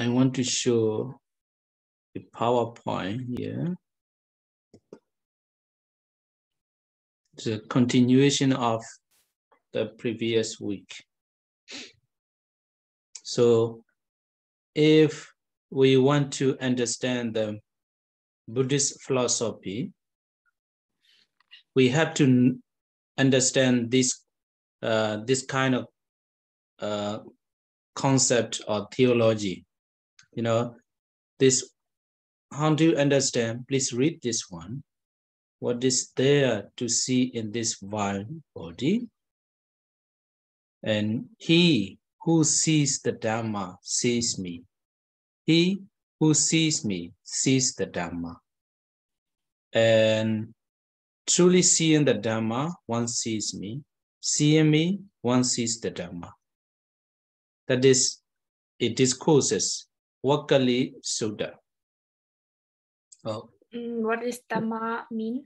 I want to show the PowerPoint here. It's a continuation of the previous week. So if we want to understand the Buddhist philosophy, we have to understand this kind of concept or theology. You know, this, how do you understand? Please read this one. What is there to see in this vile body? And he who sees the Dhamma sees me. He who sees me sees the Dhamma. And truly seeing the Dhamma, one sees me. Seeing me, one sees the Dhamma. That is, it discourses Vakali Sutta. Oh. What does Dhamma mean?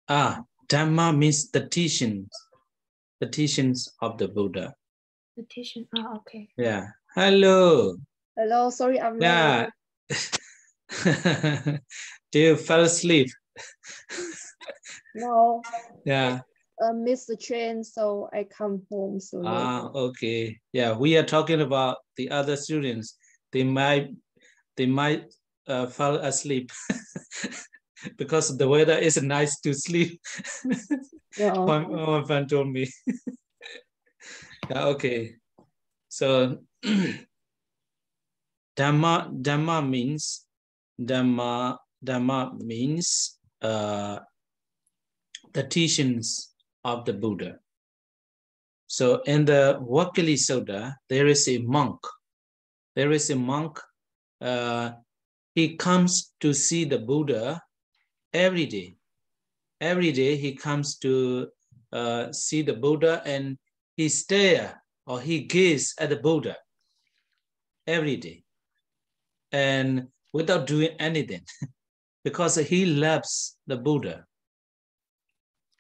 Dhamma means the teachings of the Buddha. The teaching. Okay. Yeah. Hello. Hello. Sorry, I'm late. Do you fall asleep? No. Yeah. Missed the train, so I come home so late. Okay. Yeah, we are talking about the other students. They might fall asleep because the weather is nice to sleep. My friend told me. Yeah, okay. So Dhamma means the teachings of the Buddha. So in the Vakali Sutta, there is a monk. He comes to see the Buddha every day. Every day he comes to see the Buddha, and he stare or he gaze at the Buddha every day, and without doing anything, because he loves the Buddha.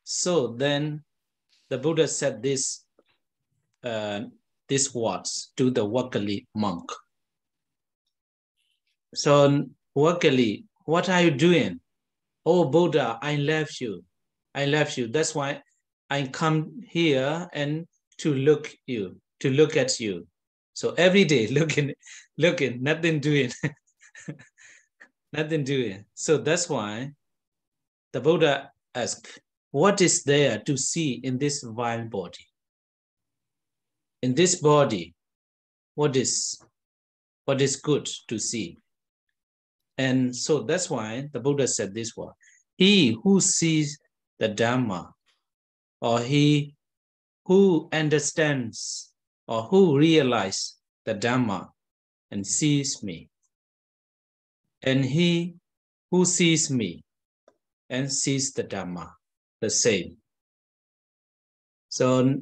So then the Buddha said these words to the Vakali monk. So Vakali, what are you doing? Oh Buddha, I love you. That's why I come here and to look at you. So every day looking, nothing doing. Nothing doing. So that's why the Buddha asked, what is there to see in this vile body? In this body, what is good to see? And so that's why the Buddha said this word. He who sees the Dhamma, or he who understands or who realizes the Dhamma and sees me, and he who sees me and sees the Dhamma, the same. So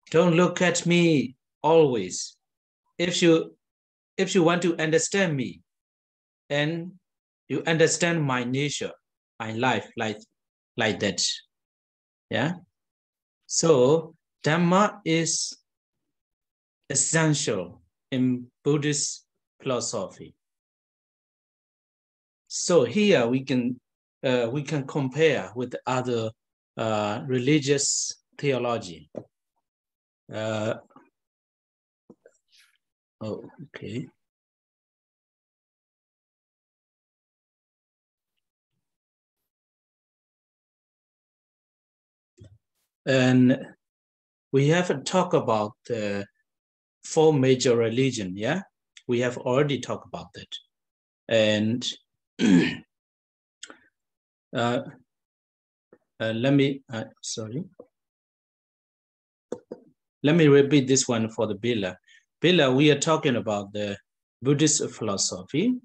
don't look at me always. If you want to understand me and you understand my nature, my life like that. Yeah. So Dhamma is essential in Buddhist philosophy. So here we can compare with other religious theology. Okay. And we have talked about the 4 major religions, yeah? We have already talked about that. And let me repeat this one for the Bila. Bila, we are talking about the Buddhist philosophy.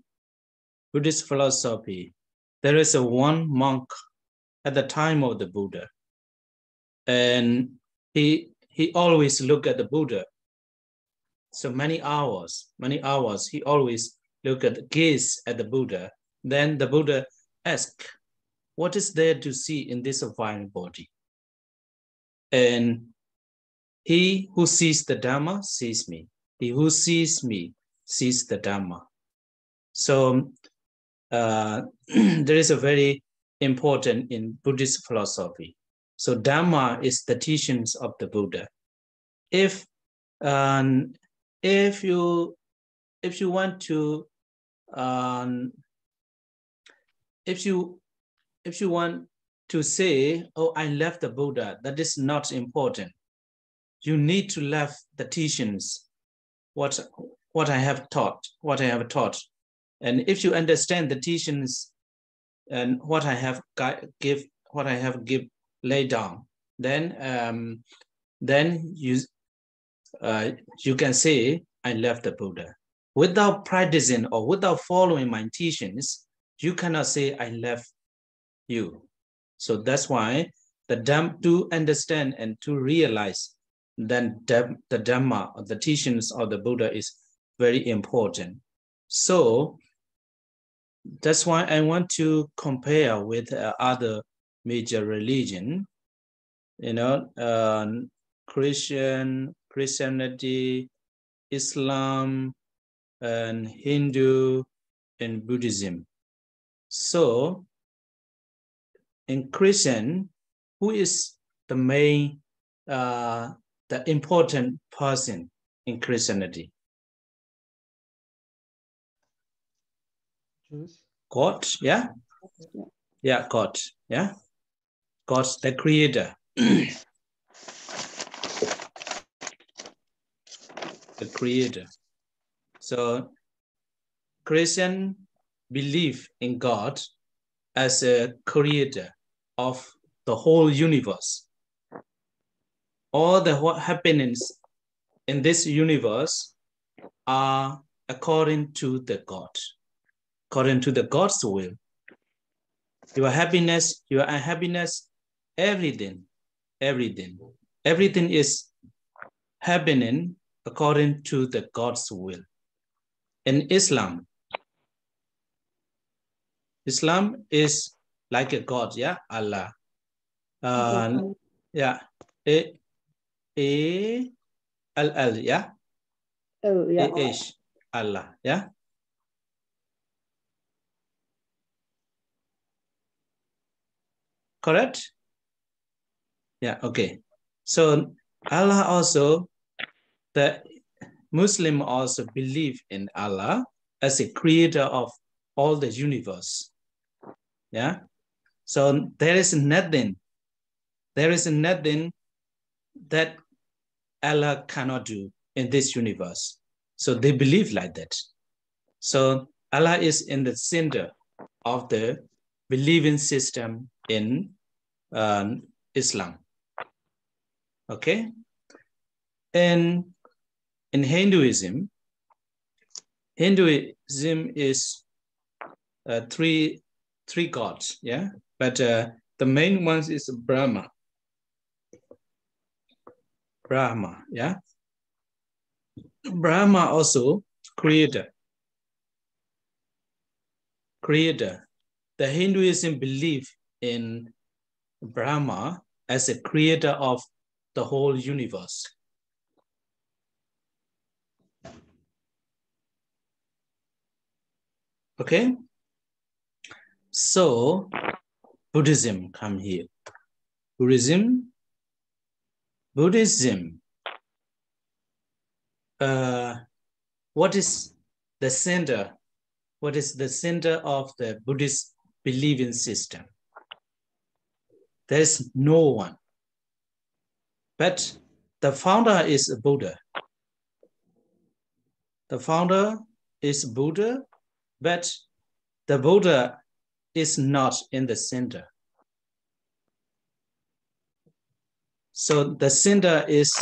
Buddhist philosophy, there is a one monk at the time of the Buddha. And he always look at the Buddha. So many hours, he always gaze at the Buddha. Then the Buddha asked, what is there to see in this vile body? And he who sees the Dhamma sees me. He who sees me sees the Dhamma. So there is a very important in Buddhist philosophy. So Dhamma is the teachings of the Buddha. If you want to if you want to say, oh, I left the Buddha, that is not important. You need to leave the teachings, what I have taught. And if you understand the teachings and what I have laid down, then you can say, I left the Buddha. Without practicing or without following my teachings, you cannot say, I left you. So that's why to understand and to realize then the Dhamma, or the teachings of the Buddha, is very important. So that's why I want to compare with other major religion, Christianity, Islam, and Hindu, and Buddhism. So in Christian, who is the main, the important person in Christianity? Jews. God, yeah? Yeah, God, yeah? God's the creator. The creator. So Christian believe in God as a creator of the whole universe. All the happenings in this universe are according to the God, according to the God's will. Your happiness, your unhappiness, everything is happening according to the God's will. In Islam is like a God, yeah, Allah. Yeah, A-L-L, yeah? Oh, yeah. A-H, Allah, yeah? Correct? Yeah, okay. So Allah also, the Muslim also believe in Allah as a creator of all the universe. Yeah. So there is nothing that Allah cannot do in this universe. So they believe like that. So Allah is in the center of the believing system in Islam. Okay. And in Hinduism is three gods, yeah. But the main one is Brahma, yeah. Brahma also creator. The Hinduism believe in Brahma as a creator of the whole universe. Okay, so Buddhism come here. Buddhism. What is the center? What is the center of the Buddhist believing system? There's no one. But the founder is Buddha. The founder is Buddha, but the Buddha is not in the center. So the center is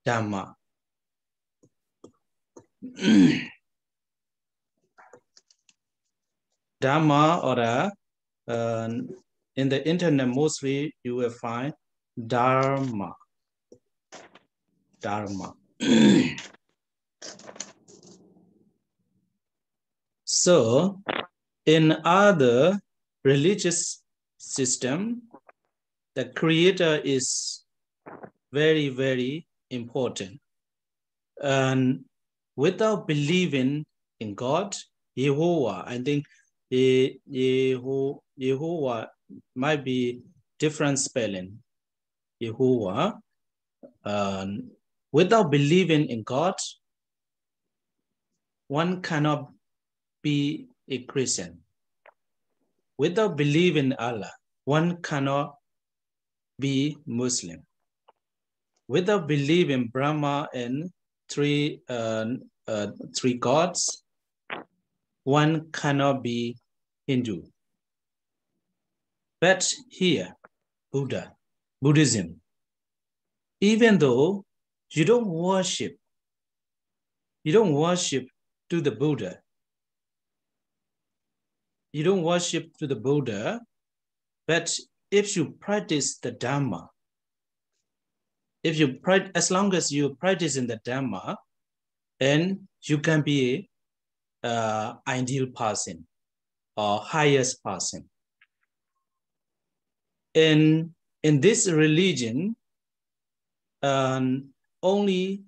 Dhamma. Dhamma, or in the internet, mostly you will find Dharma. So in other religious system, the creator is very, very important. And without believing in God, Yehovah, I think Yehovah might be different spelling. Yehovah, without believing in God, one cannot be a Christian. Without believing in Allah, one cannot be Muslim. Without believing Brahma and three gods, one cannot be Hindu. But here, Buddhism, even though you don't worship to the Buddha, but if you practice the Dhamma, as long as you practice in the Dhamma, and you can be an ideal person or highest person. In this religion, only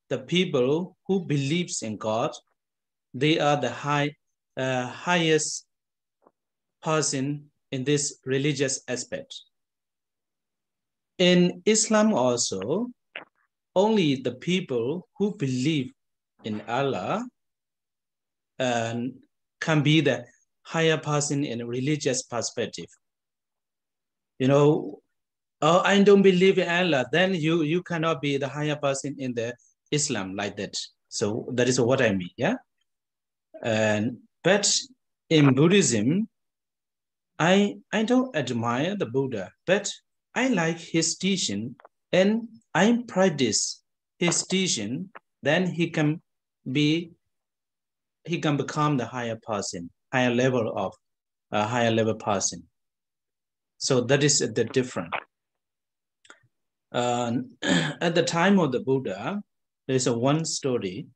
the people who believes in God, they are the highest person in this religious aspect. In Islam also, only the people who believe in Allah can be the higher person in a religious perspective. You know, oh, I don't believe in Allah, then you cannot be the higher person in the Islam like that. So that is what I mean, yeah? But in Buddhism, I don't admire the Buddha, but I like his teaching and I practice his teaching, then he can become the higher person, higher level person. So that is the difference. At the time of the Buddha, there's one story.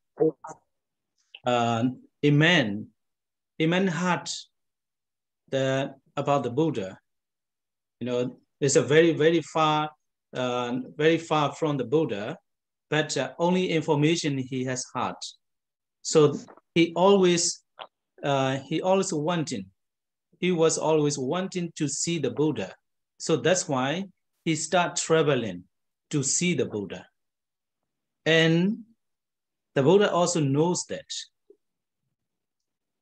A man heard about the Buddha. You know, it's a very far from the Buddha, but only information he has heard. So he was always wanting to see the Buddha. So that's why he started traveling to see the Buddha. And the Buddha also knows that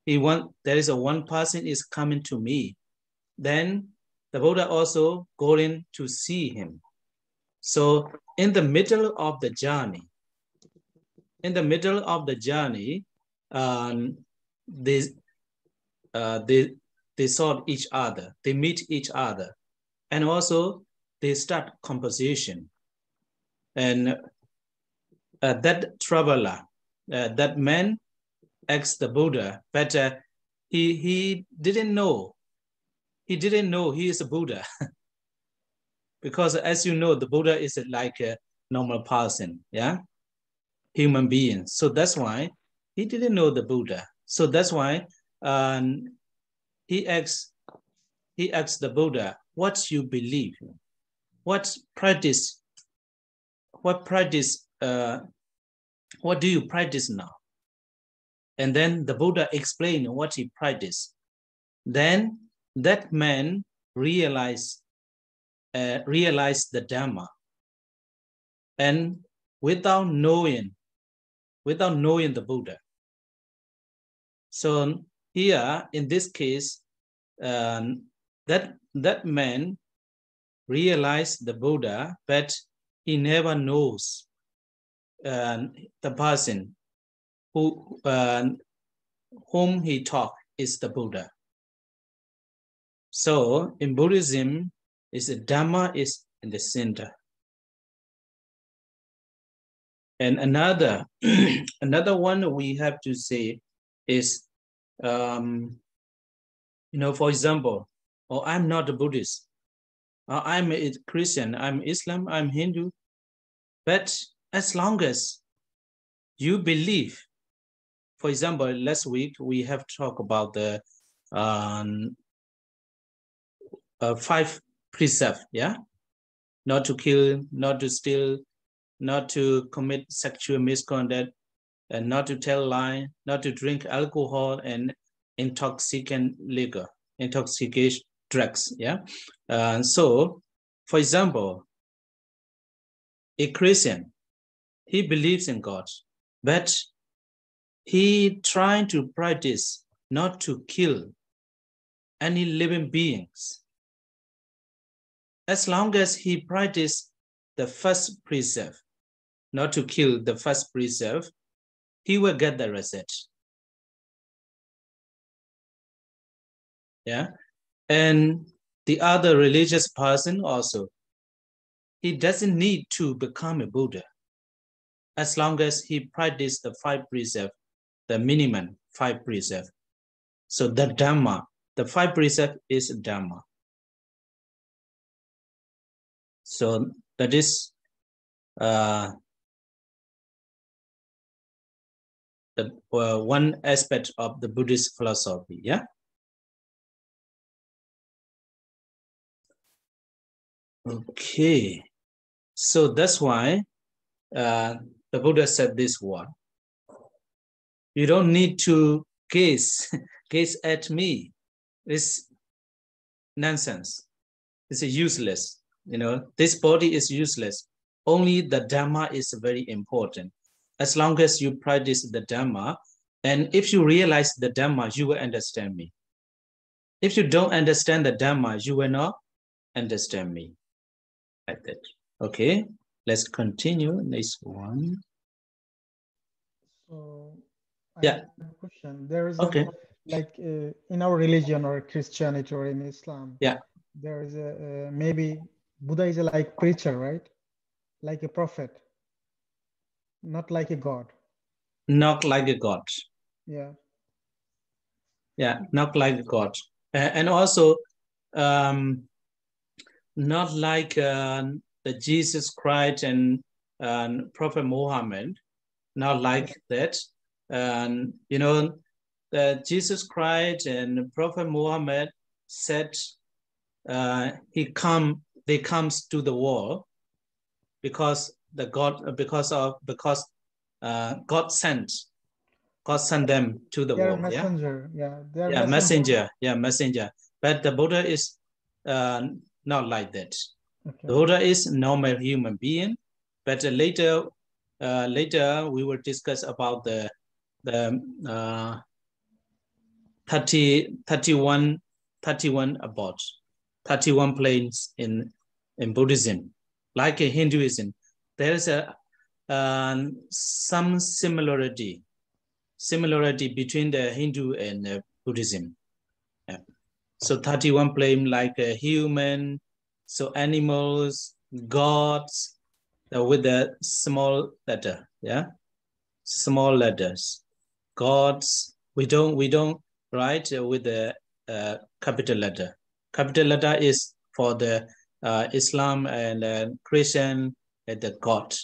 there is one person is coming to me. Then the Buddha also going to see him. So in the middle of the journey, they saw each other, they meet each other, and also they start conversation. And that traveler, that man asked the Buddha, but he didn't know he is a Buddha. Because as you know, the Buddha is like a normal person, yeah, human being. So that's why he didn't know the Buddha. So that's why he asked the Buddha, what you believe, what do you practice now? And then the Buddha explained what he practiced. Then that man realized the Dhamma, and without knowing the Buddha. So here in this case, that man realized the Buddha, but he never knows the person whom he taught is the Buddha. So in Buddhism, Dhamma is in the center. And another one we have to say is, for example, I'm not a Buddhist. I'm a Christian, I'm Islam, I'm Hindu. But as long as you believe, for example, last week we have talked about the 5 precepts, yeah? Not to kill, not to steal, not to commit sexual misconduct, and not to tell lie, not to drink alcohol and intoxicant liquor, intoxication drugs. Yeah. So, for example, a Christian, he believes in God, but he trying to practice not to kill any living beings. As long as he practice the first precept, not to kill the first precept, he will get the result. Yeah. And the other religious person also, he doesn't need to become a Buddha as long as he practices the 5 precepts, the minimum 5 precepts. So the Dhamma, the 5 precepts is Dhamma. So that is the one aspect of the Buddhist philosophy. Yeah. Okay. So that's why the Buddha said this word. You don't need to gaze at me. It's nonsense. It's useless. You know, this body is useless. Only the Dhamma is very important. As long as you practice the Dhamma, and if you realize the Dhamma, you will understand me. If you don't understand the Dhamma, you will not understand me. Like that. Okay, let's continue. Next one. So I Yeah. have a question. There is Okay. like in our religion or Christianity or in Islam, Yeah. there is a maybe Buddha is a like preacher, right? Like a prophet, not like a god. Not like a god. Yeah. Yeah, not like a god. And also, not like the Jesus Christ and Prophet Muhammad, not like that. You know, Jesus Christ and Prophet Muhammad said they comes to the world because God sent them to the They're a world. messenger. Yeah, They're yeah, messenger. Yeah, messenger. But the Buddha is not like that. Okay. The Buddha is normal human being, but later we will discuss about the 31 about 31 planes in Buddhism. Like in Hinduism, there is some similarity between the Hindu and Buddhism. Yeah. So 31 plane like a human, so animals, gods, with a small letter. Yeah, small letters. Gods. We don't write with the capital letter. Capital letter is for the Islam and Christian and the God.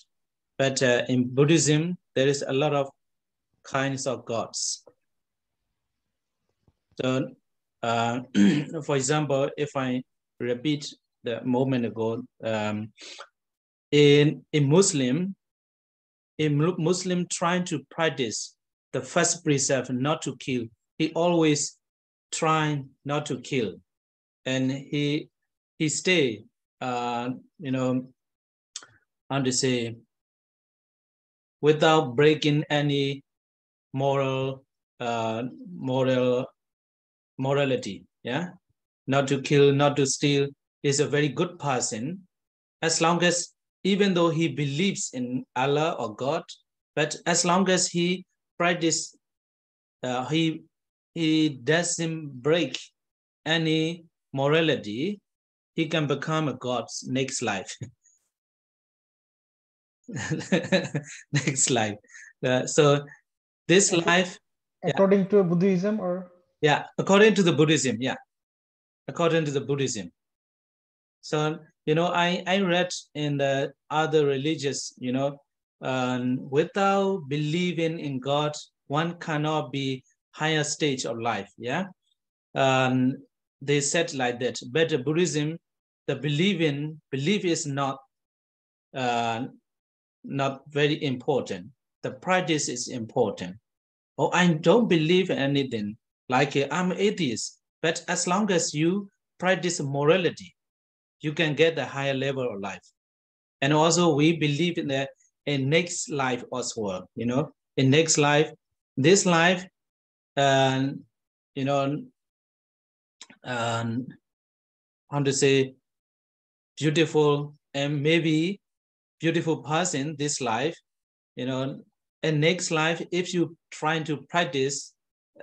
But in Buddhism, there is a lot of kinds of gods. So, for example, if I repeat the moment ago, in Muslim trying to practice the first precept not to kill, he always trying not to kill, and he stay, you know, how to say, without breaking any morality. Yeah, not to kill, not to steal. Is a very good person, as long as, even though he believes in Allah or God, but as long as he practice, he doesn't break any morality, he can become a god's next life. Next life. So this life, according to Buddhism, or according to the Buddhism, according to the Buddhism. So, you know, I read in the other religious, you know, without believing in God, one cannot be higher stage of life. Yeah. They said like that. But the Buddhism, the belief is not very important. the practice is important. Or I don't believe in anything, like I'm atheist, but as long as you practice morality, you can get a higher level of life. And also we believe in the next life as well, you know, in next life, this life, you know, how to say, beautiful and maybe beautiful person this life, you know, and next life, if you trying to practice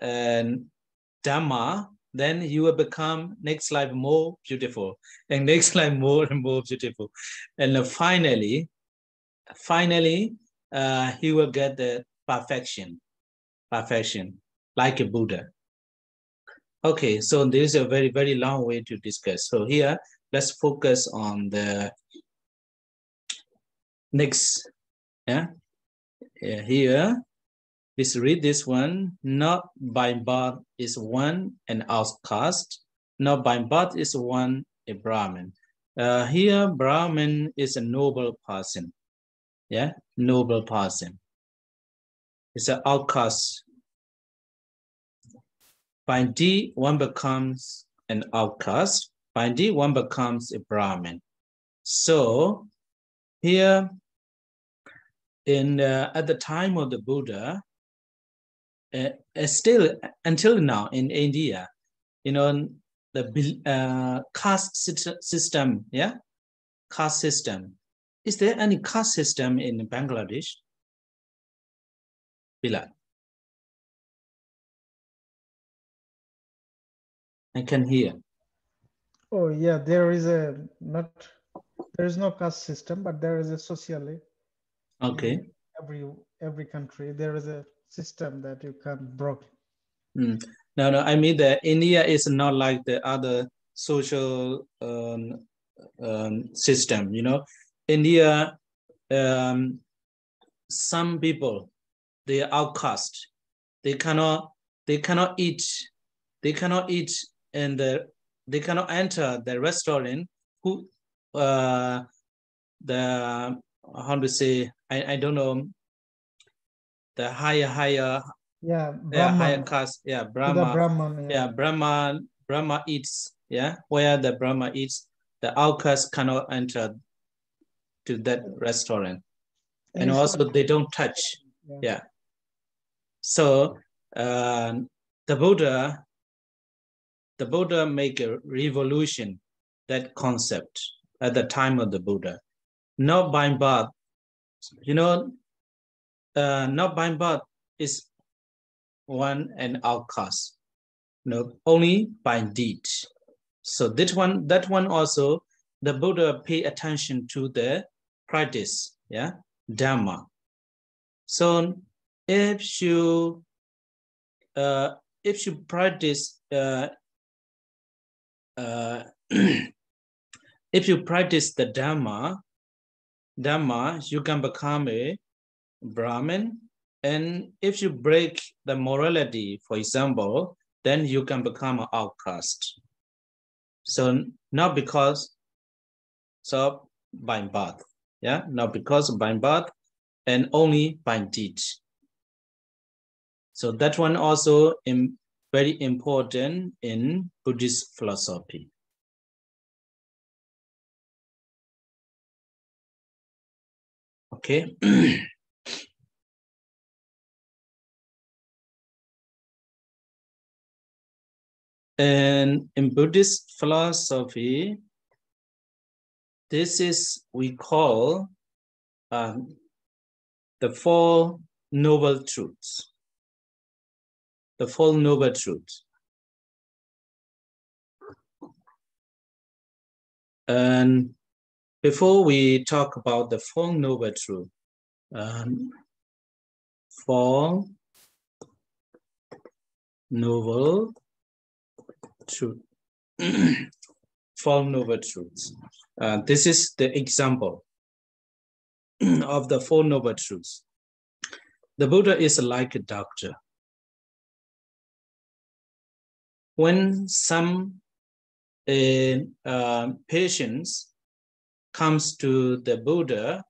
Dhamma, then you will become next life more beautiful and next life more and more beautiful. And finally, he will get the perfection, like a Buddha. Okay, so this is a very, very long way to discuss. So here, let's focus on the next, yeah? Here, let's read this one. Not by birth is one an outcast, not by birth is one a Brahmin. Here, Brahmin is a noble person, yeah? Noble person. It's an outcast. By D, one becomes an outcast. By D, one becomes a Brahmin. So here, at the time of the Buddha, still until now in India, you know, the caste system, yeah, caste system. Is there any caste system in Bangladesh? Bilal, I can hear. Oh yeah, there is no caste system, but there is a socially. Okay. Every country there is a system that you can't break. No, I mean that India is not like the other social system, you know. India, some people, they are outcast. They cannot eat and they cannot enter the restaurant who the how to say, I don't know, the higher higher caste, yeah, Brahman, yeah, Brahma eats, yeah, where the Brahma eats, the outcast cannot enter to that restaurant. And also they don't touch, yeah. So the Buddha make a revolution, that concept at the time of the Buddha. Not by birth, you know, not by birth is one an outcast. No, only by deed. So that one also, the Buddha pay attention to the practice, yeah, Dhamma. So if you practice if you practice the Dhamma, you can become a Brahmin. And if you break the morality, for example, then you can become an outcast. So not because so by birth, yeah, not because by birth, and only by deed. So that one also very important in Buddhist philosophy. Okay. And in Buddhist philosophy, this is we call the Four Noble Truths. The Four Noble Truths. And before we talk about the Four Noble Truths, Four Noble Truths. Four Noble Truths. This is the example of the Four Noble Truths. The Buddha is like a doctor. When some patients comes to the Buddha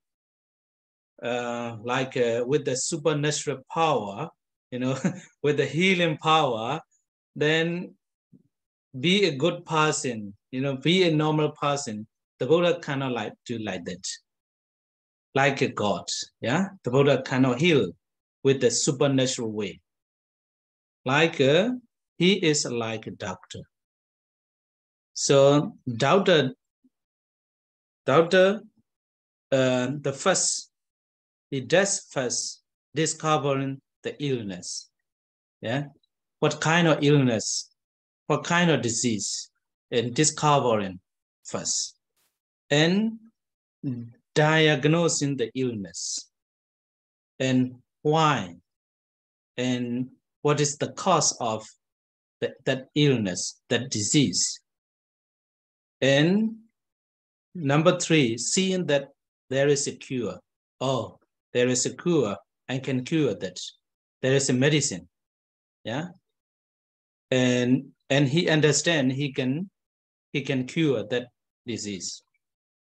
with the supernatural power, with the healing power, then be a good person, be a normal person. The Buddha cannot do like that. Like a God, yeah? The Buddha cannot heal with the supernatural way. He is like a doctor. So doctor, he does first discovering the illness. Yeah, what kind of illness, what kind of disease, and discovering first, and diagnosing the illness, and why, and what is the cause of that illness, that disease. And number 3, seeing that there is a cure. Oh, there is a cure and can cure that. There is a medicine, yeah. And he understands he can cure that disease.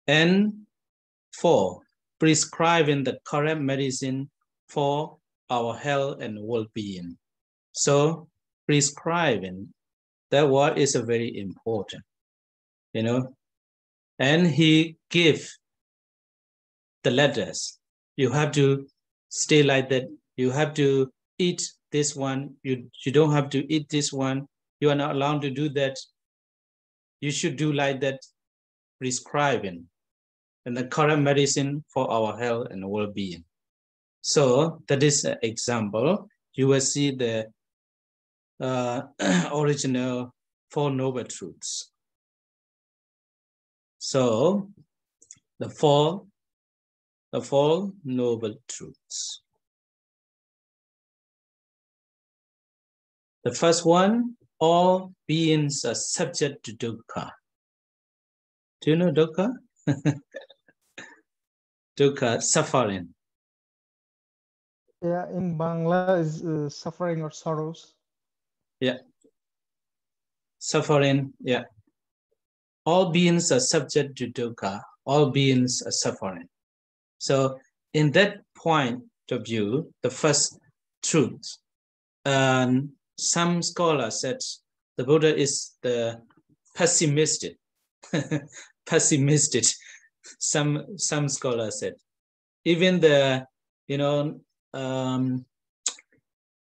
And 4, prescribing the correct medicine for our health and well-being. So prescribing, that word is a very important, and he give the letters. You have to stay like that. You have to eat this one. You don't have to eat this one. You are not allowed to do that. You should do like that, prescribing, and the correct medicine for our health and well-being. So that is an example. You will see the original 4 Noble Truths. So the four Noble Truths. The first one, all beings are subject to dukkha. Do you know dukkha? Dukkha, suffering. Yeah, in Bangla is suffering or sorrows. Yeah. Suffering, yeah. All beings are subject to dukkha. All beings are suffering. So in that point of view, the first truth, some scholars said the Buddha is the pessimistic. Pessimistic. Some scholars said. Even the,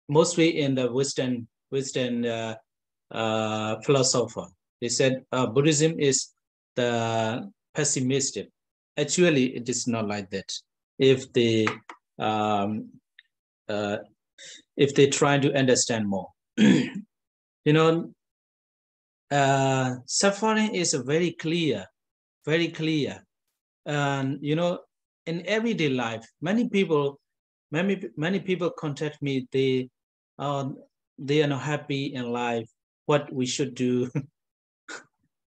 mostly in the Western philosopher, they said Buddhism is the pessimistic. Actually, it is not like that. If they try to understand more, suffering is very clear, and in everyday life, many people contact me. They are not happy in life. What we should do?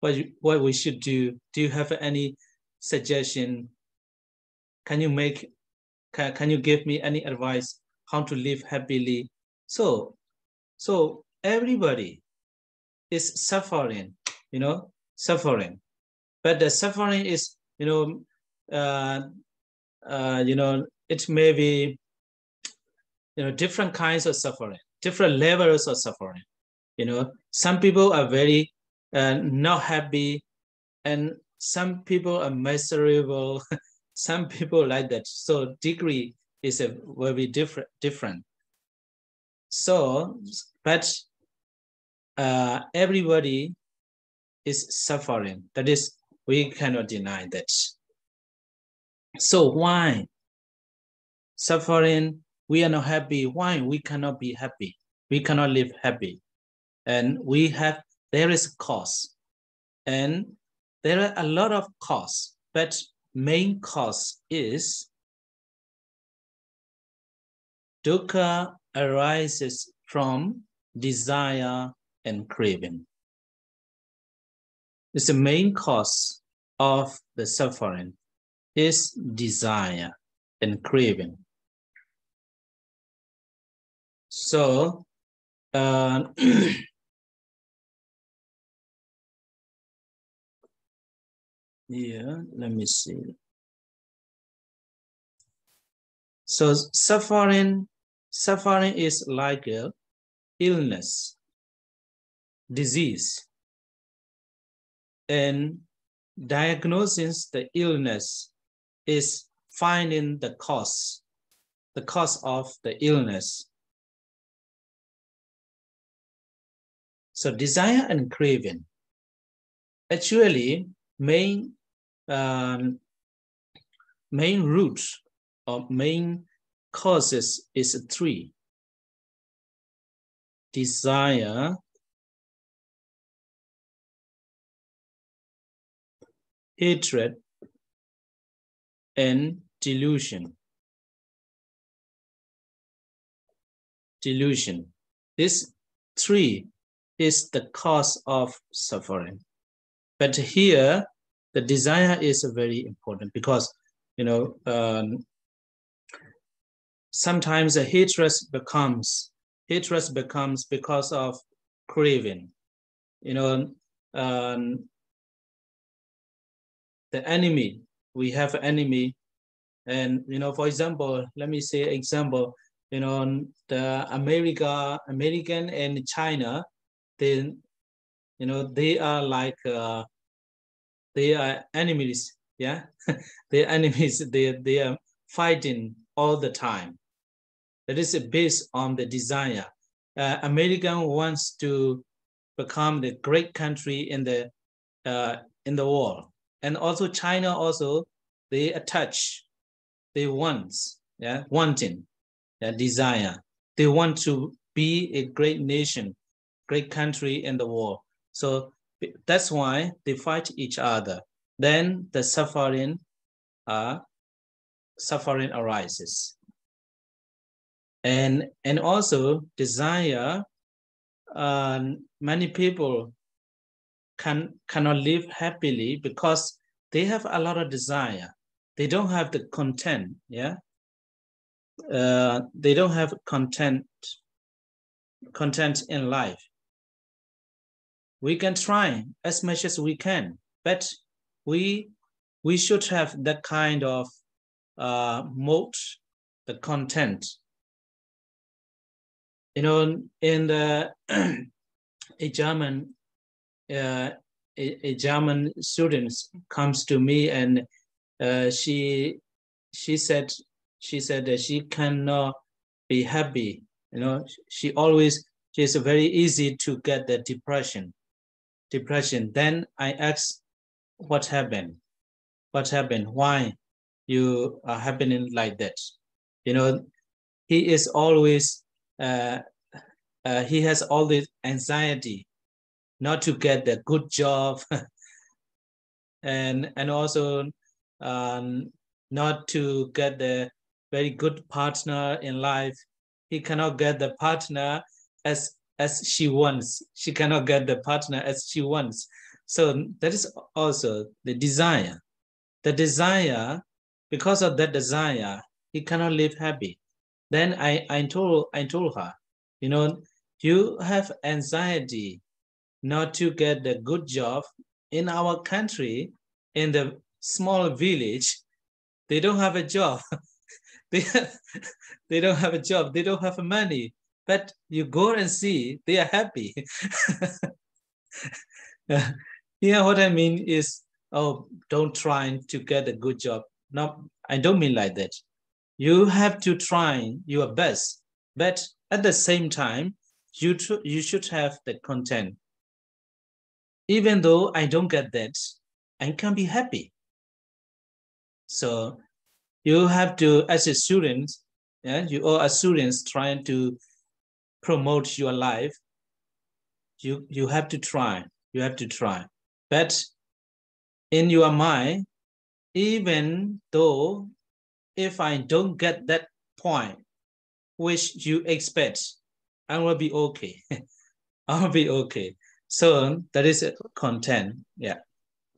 what we should do? Do you have any suggestion? Can you give me any advice how to live happily? So everybody is suffering, suffering, but the suffering is, it may be, different kinds of suffering, different levels of suffering. Some people are very not happy, and some people are miserable. Some people like that. So degree is a very different. So, but everybody is suffering. That is, we cannot deny that. So why suffering? We are not happy. Why we cannot be happy? We cannot live happy, and there is a cause, and there are a lot of cause, but main cause is dukkha arises from desire and craving. It's the main cause of the suffering is desire and craving. So yeah, let me see. So suffering is like a illness, disease, and diagnosing the illness is finding the cause of the illness. So desire and craving, actually main roots or main causes is three: desire, hatred, and delusion. This three is the cause of suffering. But here, the desire is very important because, sometimes the hatred becomes because of craving. The enemy, we have an enemy, and for example, let me say example, the American and China, they are like they are enemies, yeah. They are enemies. They are fighting all the time. That is based on the desire. American wants to become the great country in the world, and also China also, they attach, they wanting, desire. They want to be a great nation, great country in the world. So that's why they fight each other. Then the suffering arises. And also desire, many people cannot live happily because they have a lot of desire. They don't have the content, yeah. They don't have content in life. We can try as much as we can, but we should have that kind of mode, the content. In the a German student comes to me, and she said that she cannot be happy. She's very easy to get the depression. Then I asked, what happened? Why you are happening like that? He is always he has all this anxiety not to get the good job, and also not to get the very good partner in life. He cannot get the partner as she wants. She cannot get the partner as she wants. So that is also the desire. The desire, because of that desire, he cannot live happy. Then I told her, you have anxiety not to get the good job. In our country, in the small village, they don't have a job. they don't have a job. They don't have money. But you go and see, they are happy. Here, what I mean is, don't try to get a good job. No, I don't mean like that. You have to try your best, but at the same time, you should have the content. Even though I don't get that, I can be happy. So you have to, as a student, you are students trying to promote your life. You have to try. You have to try. But in your mind, even though if I don't get that point which you expect, I will be okay. I'll be okay. So that is content. Yeah.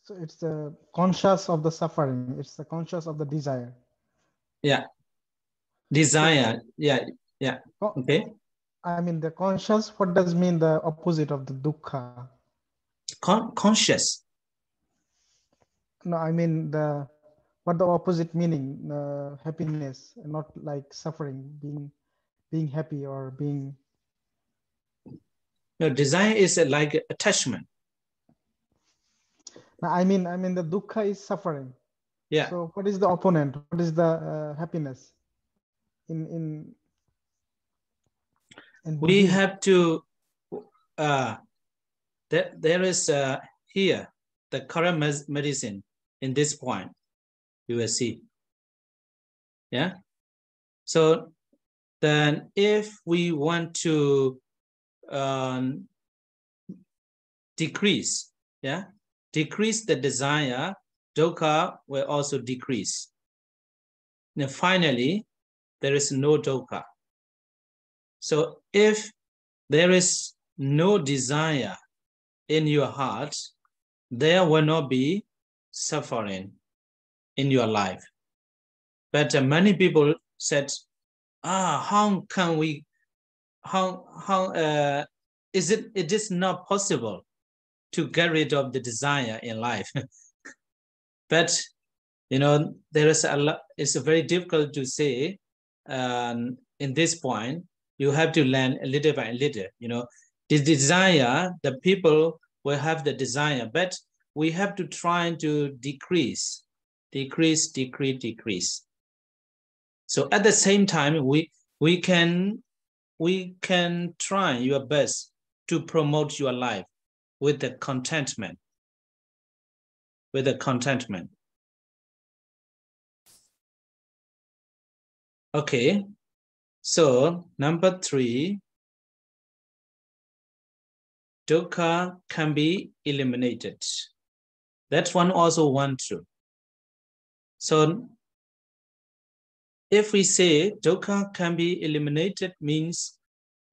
So it's the conscious of the suffering. It's the conscious of the desire. Yeah. Desire. Yeah. Okay. I mean, the conscious, what does mean the opposite of the dukkha? Conscious. No, I mean the what the opposite meaning, happiness, not like suffering, being happy or being. No, desire is like attachment. I mean the dukkha is suffering. Yeah. So what is the opponent? What is the happiness in We Buddhism? have to, there is here, the current medicine in this point, you will see. Yeah. So then if we want to decrease, yeah, decrease the desire, dukkha will also decrease. Now finally, there is no dukkha. So if there is no desire in your heart, there will not be suffering in your life. But many people said, how can we, it is not possible to get rid of the desire in life. But, you know, there is a lot, it's very difficult to say in this point. You have to learn a little by little, you know, the desire, the people will have the desire, but we have to try to decrease. So at the same time, we can try your best to promote your life with the contentment. Okay, so number 3, dukkha can be eliminated. That one also one true. So if we say dukkha can be eliminated, means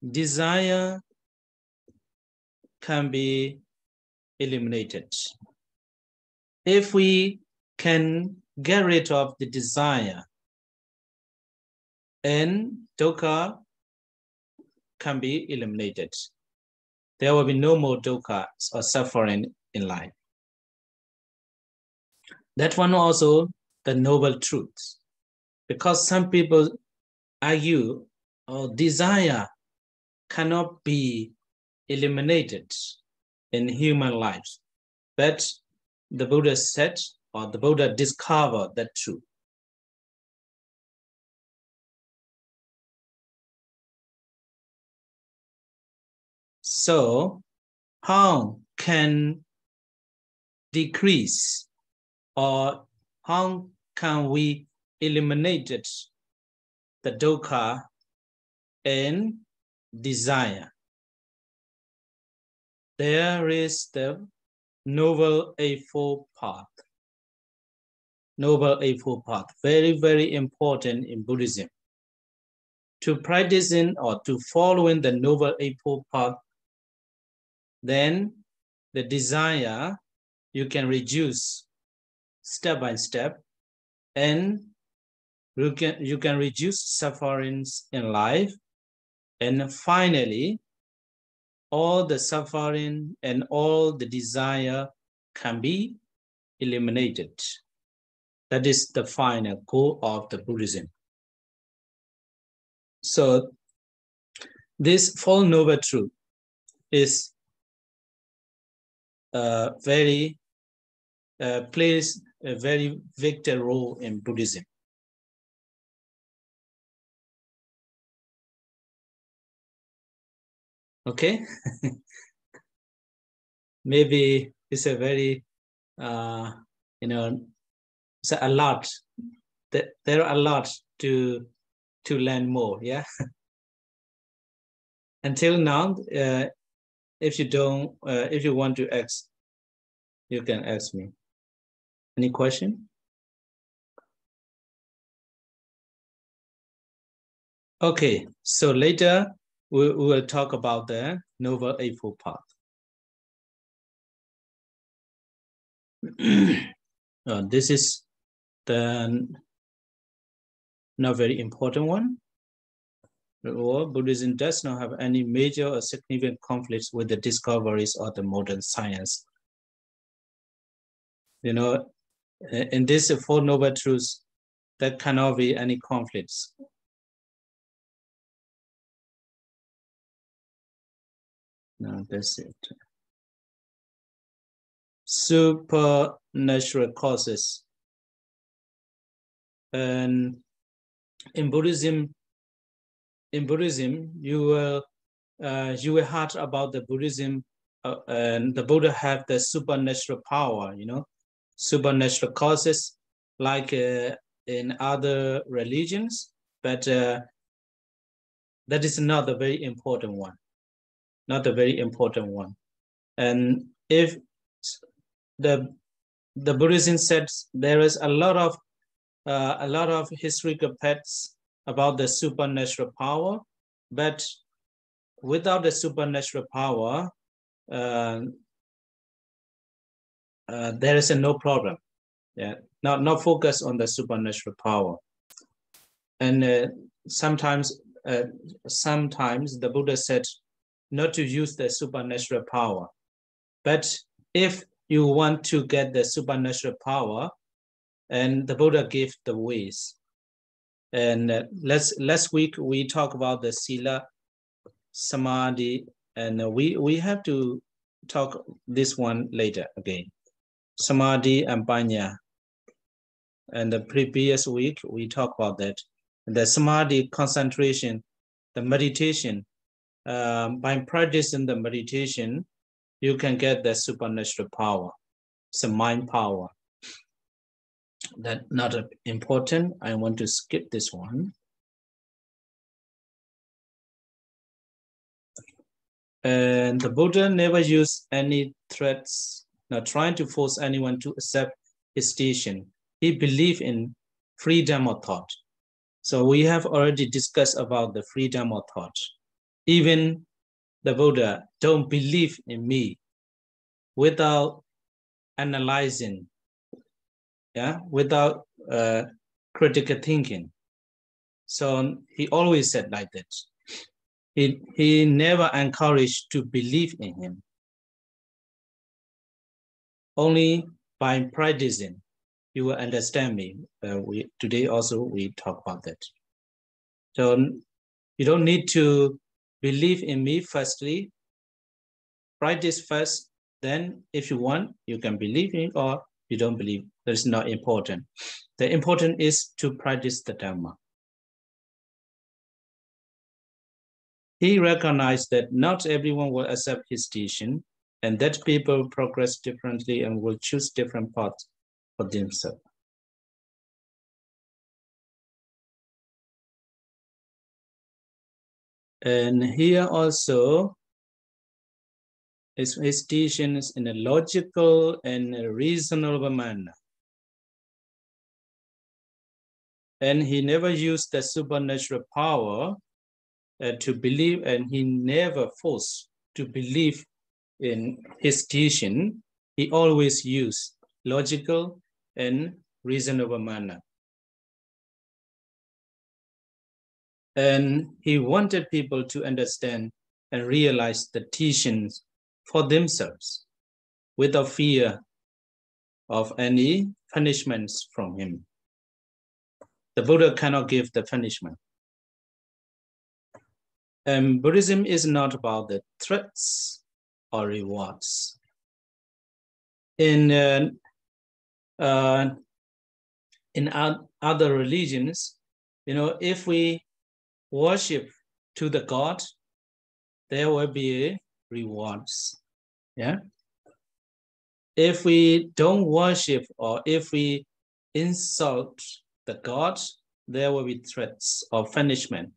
desire can be eliminated. If we can get rid of the desire, and dukkha can be eliminated, there will be no more dukkha or suffering in life. That one also the noble truth, because some people argue, desire cannot be eliminated in human lives. But the Buddha said, or the Buddha discovered that truth. So how can decrease, or how can we eliminate the dukkha and desire? There is the Noble Eightfold Path. Noble Eightfold Path, very, very important in Buddhism. To practice in or to follow in the Noble Eightfold Path, then the desire you can reduce step by step, and you can reduce sufferings in life, and finally all the suffering and all the desire can be eliminated. That is the final goal of the Buddhism. So this Four Noble Truth is plays a very vital role in Buddhism. Okay, maybe it's a very it's a lot. There are a lot to learn more. Yeah. Until now, if you want to ask, you can ask me. Any question? Okay, so later we will talk about the Noble Eightfold Path. This is the not very important one. Buddhism does not have any major or significant conflicts with the discoveries of the modern science. You know, In this Four Noble Truths, there cannot be any conflicts. No, that's it. Supernatural causes. And in Buddhism, you will heard about the Buddhism, and the Buddha have the supernatural power, you know, supernatural causes like in other religions, but that is not a very important one, not a very important one. And if the Buddhism says there is a lot of historical facts about the supernatural power, but without the supernatural power, there is no problem. Yeah, not focus on the supernatural power. And sometimes the Buddha said not to use the supernatural power. But if you want to get the supernatural power, and the Buddha gave the ways. And last week we talked about the Sila, Samadhi, and we have to talk this one later again. Samadhi and Panya. And the previous week we talked about that. The Samadhi concentration, the meditation. By practicing the meditation, you can get the supernatural power. It's a mind power. That's not important. I want to skip this one. And the Buddha never used any threats, not trying to force anyone to accept his teaching. He believed in freedom of thought. So we have already discussed about the freedom of thought. Even the Buddha don't believe in me without analyzing, yeah, without critical thinking. So he always said like that. He never encouraged to believe in him. Only by practicing, you will understand me. Today also we talk about that. So you don't need to believe in me firstly. Practice first, then if you want, you can believe in or you don't believe. That is not important. The important is to practice the Dhamma. He recognized that not everyone will accept his teaching and that people progress differently and will choose different paths for themselves. And here also, his teaching is in a logical and a reasonable manner. And he never used the supernatural power to believe, and he never forced to believe in his teaching. He always used logical and reasonable manner. And he wanted people to understand and realize the teachings for themselves without fear of any punishments from him. The Buddha cannot give the punishment. And Buddhism is not about the threats or rewards. In other religions, you know, if we worship to the God, there will be rewards. Yeah. If we don't worship or if we insult the God, there will be threats or punishment.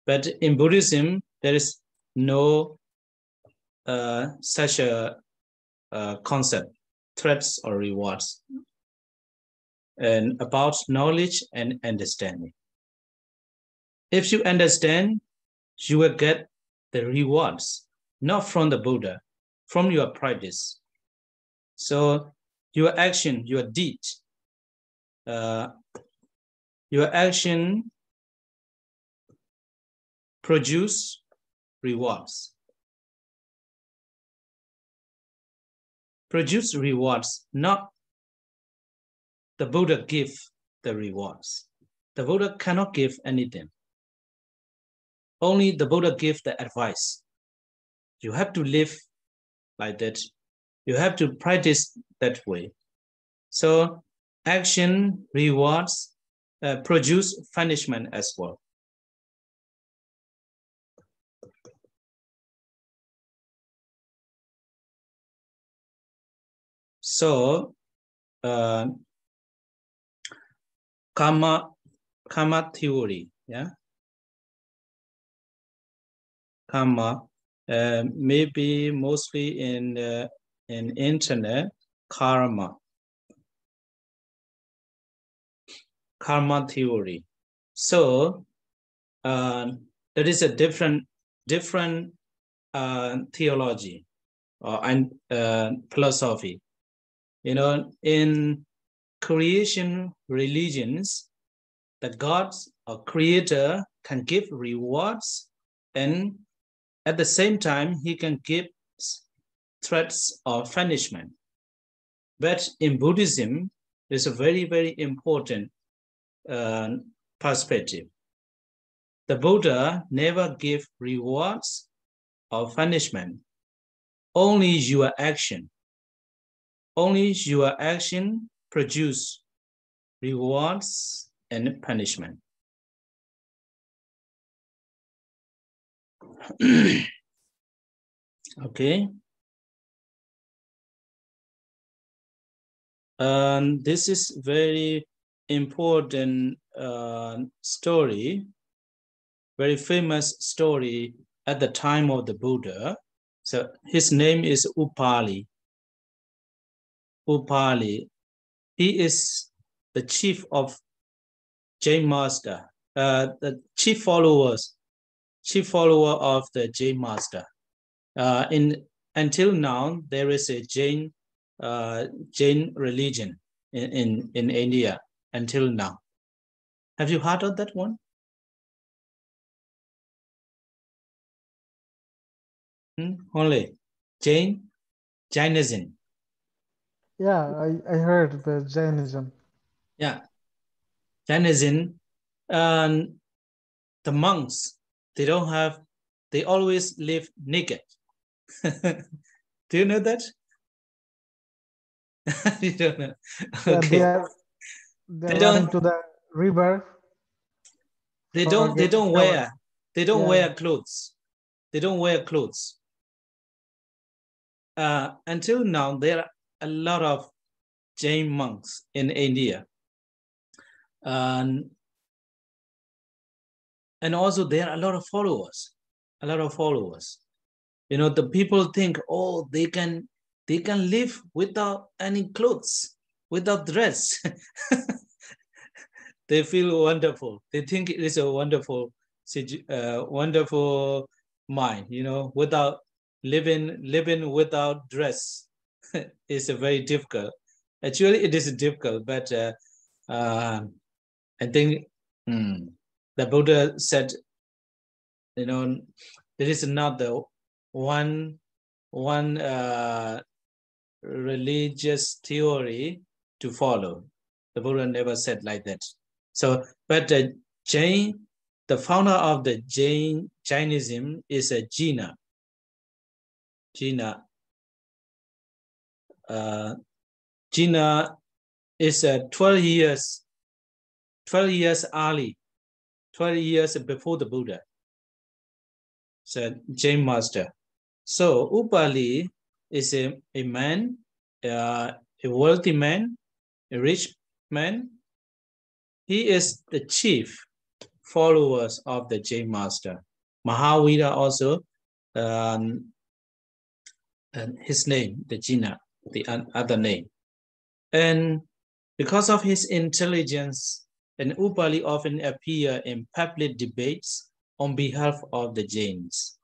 But in Buddhism, there is no such a concept, threats or rewards, and about knowledge and understanding. If you understand, you will get the rewards, not from the Buddha, from your practice. So your action, your deed, your action produce rewards. Produce rewards, not the Buddha gives the rewards. The Buddha cannot give anything. Only the Buddha gives the advice. You have to live like that. You have to practice that way. So action, rewards, produce punishment as well. So karma theory, yeah. Karma, maybe mostly in internet, karma theory. So there is a different theology and philosophy. You know, in creation religions, the gods or creator can give rewards, and at the same time he can give threats or punishment. But in Buddhism, there's a very, very important perspective. The Buddha never give rewards or punishment. Only your action produce rewards and punishment. Okay. This is very important story, very famous story at the time of the Buddha. So his name is Upali. Upali. He is the chief of Jain master, the chief follower of the Jain master. Until now, there is a Jain religion in India until now. Have you heard of that one? Only Jainism. Yeah, I heard the Jainism. Yeah, Jainism. The monks, they always live naked. Do you know that? You don't know. Yeah, Okay. they're running to the river. They don't wear clothes. They don't wear clothes. Until now, there are a lot of Jain monks in India. And also there are a lot of followers. You know, the people think, oh, they can live without any clothes, without dress. They feel wonderful. They think it is a wonderful mind, you know, without living without dress is very difficult. Actually, it is difficult, but I think the Buddha said, you know, there is not the one religious theory to follow. The Buddha never said like that. So, but the founder of the Jainism is a Jina. Jina is 12 years early, 12 years before the Buddha. So Jain master. So Upali is a man, a wealthy man, a rich man. He is the chief followers of the Jain master. Mahavira also, and his name, the Jina, the other name. And because of his intelligence, and Upali often appear in public debates on behalf of the Jains.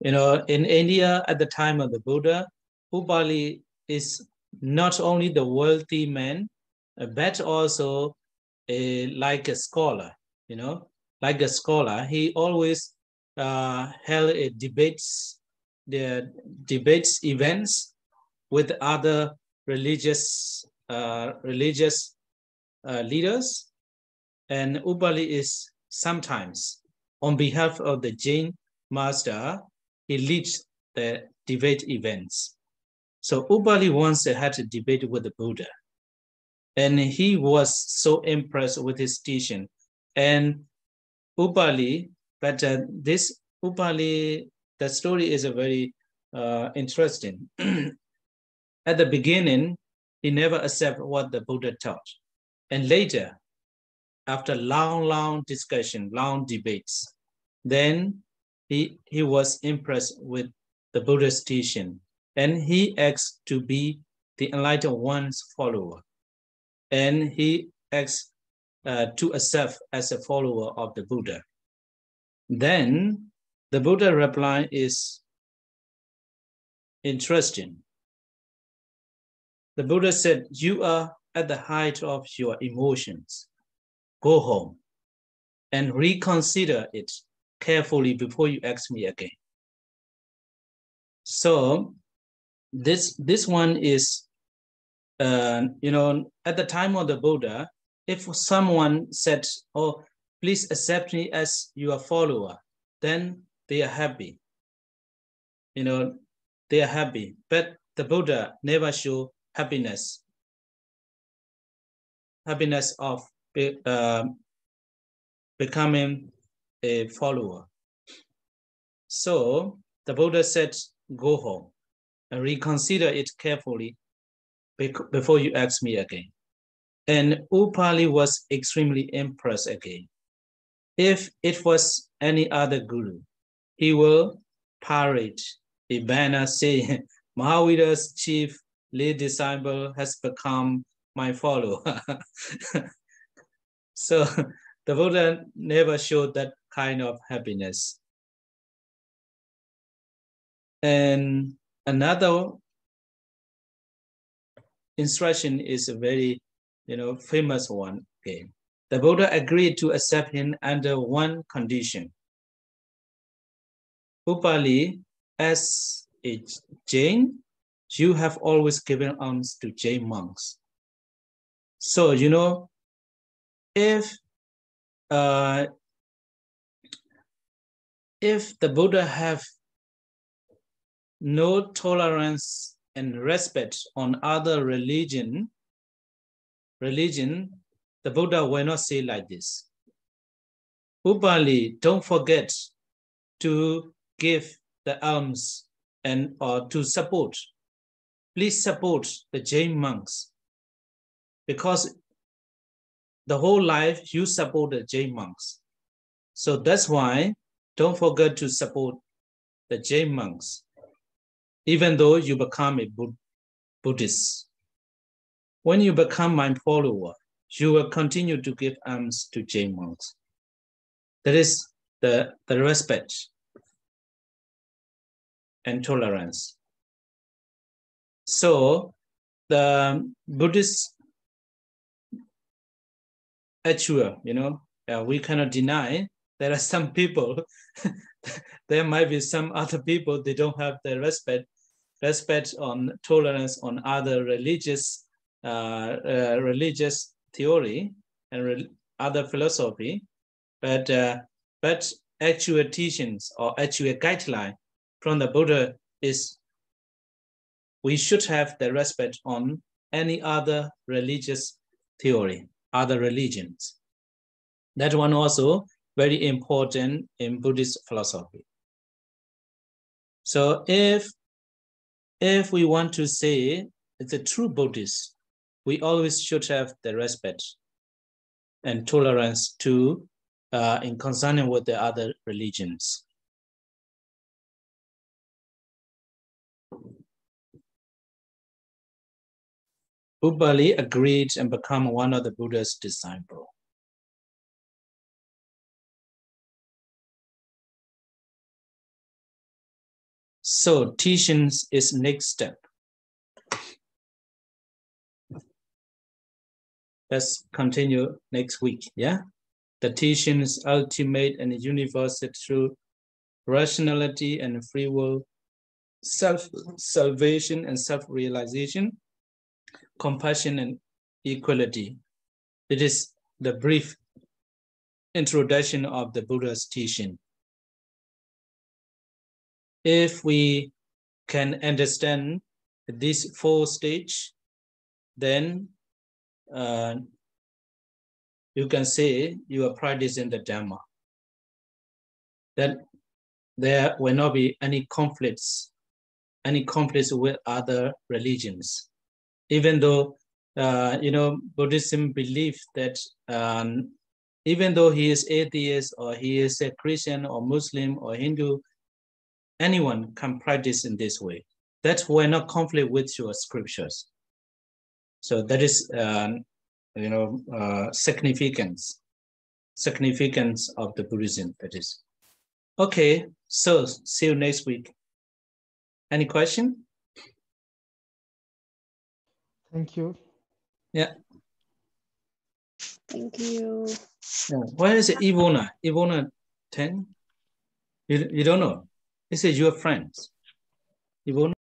You know, in India at the time of the Buddha, Upali is not only the wealthy man, but also like a scholar, you know, like a scholar. He always held debates events with other religious religious leaders, and Upali is sometimes, on behalf of the Jain master, he leads the debate events. So Upali once had a debate with the Buddha, and he was so impressed with his teaching. And Upali, but this Upali, the story is a very interesting. At the beginning, he never accepted what the Buddha taught. And later, after long discussion, long debates, then he was impressed with the Buddha's teaching, and he asked to be the enlightened one's follower. And he asked to accept as a follower of the Buddha. Then the Buddha reply is interesting. The Buddha said, "You are at the height of your emotions. Go home and reconsider it carefully before you ask me again." So this one is, at the time of the Buddha, if someone said, "Oh, please accept me as your follower," then they are happy. They are happy. But the Buddha never showed happiness of becoming a follower. So the Buddha said, "Go home and reconsider it carefully before you ask me again." And Upali was extremely impressed again. If it was any other guru, he will parade a banner saying, "Mahavira's chief lay disciple has become my follower." So the Buddha never showed that kind of happiness. And another instruction is a very, famous one. Okay. The Buddha agreed to accept him under one condition. Upali, as a Jain, you have always given alms to Jain monks. So, if the Buddha have no tolerance and respect on other religion, the Buddha will not say like this. Upali, don't forget to give the alms or to support. Please support the Jain monks, because the whole life you support the Jain monks. So that's why don't forget to support the Jain monks, even though you become a Buddhist. When you become my follower, you will continue to give alms to Jain monks. That is the respect and tolerance. So the Buddhist actual, we cannot deny there are some people, there might be some other people, they don't have the respect on tolerance on other religious theory and other philosophy, but actual teachings or actual guideline from the Buddha is we should have the respect on any other religious theory, other religions. That one also very important in Buddhist philosophy. So if we want to say it's a true Buddhist, we always should have the respect and tolerance to in concerning with the other religions. Upali agreed and became one of the Buddha's disciples. So teachings is next step. Let's continue next week, yeah? The teaching is ultimate and universal through rationality and free will, self-salvation and self-realization. compassion and equality. It is the brief introduction of the Buddha's teaching. If we can understand these 4 stages, then you can say you are practicing the Dhamma. Then there will not be any conflicts with other religions. Even though, Buddhism believes that even though he is atheist or he is a Christian or Muslim or Hindu, anyone can practice in this way. That's why not conflict with your scriptures. So that is, significance of the Buddhism, that is. Okay, so see you next week. Any question? Thank you. Yeah. Thank you. Yeah. Where is Ivona? Ivona 10? You don't know? This is your friends. Ivona?